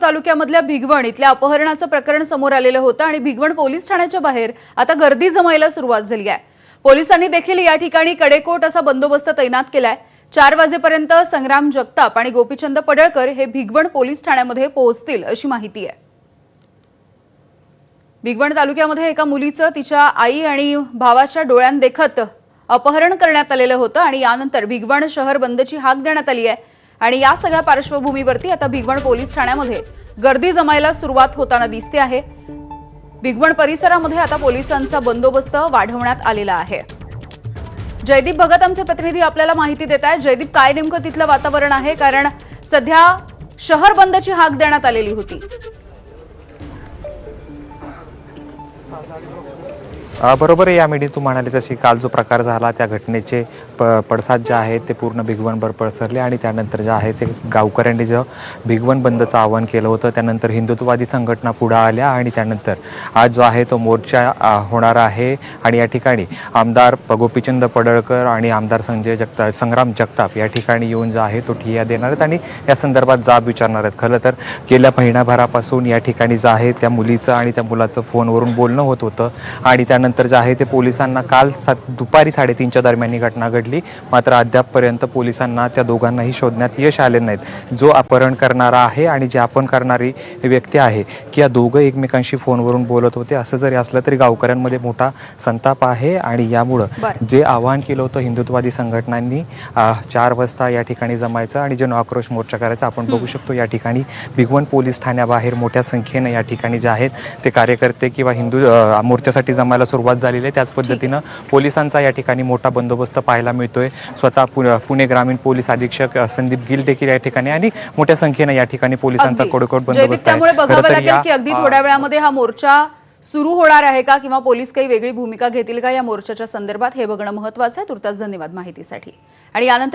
तालुक्यामधल्या भिगवण इथल्या अपहरणाचं प्रकरण समोर आलेलं होतं आणि भिगवण पोलीस ठाण्याच्या बाहेर आता गर्दी जमायला सुरुवात झाली आहे। पोलिसांनी देखील या ठिकाणी कडेकोट असा बंदोबस्त तैनात केलाय। 4 वाजेपर्यंत संग्राम जगताप आणि गोपीचंद पडळकर हे भिगवण पोलीस ठाण्यामध्ये पोहोचतील अशी माहिती आहे। भिगवण तालुक्यामध्ये एका मुलीचं तिच्या आई आणि भावाच्या डोळ्यांदेखत अपहरण करण्यात आलेलं होतं आणि यानंतर भिगवण शहर बंदची हाक देण्यात आली आहे। आणि या सगळ्या पार्श्वभूमीवरती आता भिगवण पोलीस ठाण्यामध्ये गर्दी जमायला सुरुवात होताना दिसते आहे। भिगवण परिसरामध्ये आता पोलिसांचा बंदोबस्त वाढवण्यात आलेला आहे। जयदीप भगत आमचे प्रतिनिधी आपल्याला माहिती देत आहेत। जयदीप, काय नेमकं तिथलं वातावरण आहे? कारण सध्या शहर बंदची हाक देण्यात आलेली होती। बरोबर आहे यामिनी, तू म्हणाली तशी काल जो प्रकार झाला त्या घटनेचे पडसाद जे आहेत ते पूर्ण भिगवणभर पसरले आणि त्यानंतर जे आहे ते गावकऱ्यांनी जो भिगवण बंदचं आवाहन केलं होतं त्यानंतर हिंदुत्ववादी संघटना पुढे आल्या आणि त्यानंतर आज जो आहे तो मोर्चा होणार आहे। आणि या ठिकाणी आमदार गोपीचंद पडळकर आणि आमदार संग्राम जगताप या ठिकाणी येऊन जो आहे तो ठिय्या देणार आहेत आणि या संदर्भात जाब विचारणार आहेत। खरं तर गेल्या महिनाभरापासून या ठिकाणी जे आहे त्या मुलीचं आणि त्या मुलाचं फोनवरून बोलणं होत होतं आणि त्यानंतर जे आहे ते पोलिसांना काल दुपारी 3:30च्या दरम्यान ही घटना घडली। मात्र अद्यापपर्यंत पोलिसांना त्या दोघांनाही शोधण्यात यश आले नाहीत। जो अपहरण करणारा आहे आणि जे अपहरण करणारी व्यक्ती आहे की या दोघं एकमेकांशी फोनवरून बोलत होते। असं जरी असलं तरी गावकऱ्यांमध्ये मोठा संताप आहे आणि यामुळे जे आवाहन केलं होतं हिंदुत्ववादी संघटनांनी 4 वाजता या ठिकाणी जमायचं आणि जन आक्रोश मोर्चा करायचा, आपण बघू शकतो या ठिकाणी भिगवण पोलीस ठाण्याबाहेर मोठ्या संख्येनं या ठिकाणी जे आहेत ते कार्यकर्ते किंवा हिंदू मोर्चासाठी जमायला सुरुवात झालेली आहे। त्याच पद्धतीनं पोलिसांचा या ठिकाणी मोठा बंदोबस्त पाहायला मिळतोय। स्वतः पुणे ग्रामीण पोलीस अधीक्षक संदीप गिल देखील या ठिकाणी आणि मोठ्या संख्येने या ठिकाणी पोलिसांचा कडकोट बंदोबस्त आहे। त्यामुळे बघावं लागेल की अगदी थोड्या वेळामध्ये हा मोर्चा सुरू होणार आहे का किंवा पोलीस काही वेगळी भूमिका घेतील का या मोर्चाच्या संदर्भात, हे बघणं महत्त्वाचं आहे। तुर्तास धन्यवाद माहितीसाठी। आणि यानंतर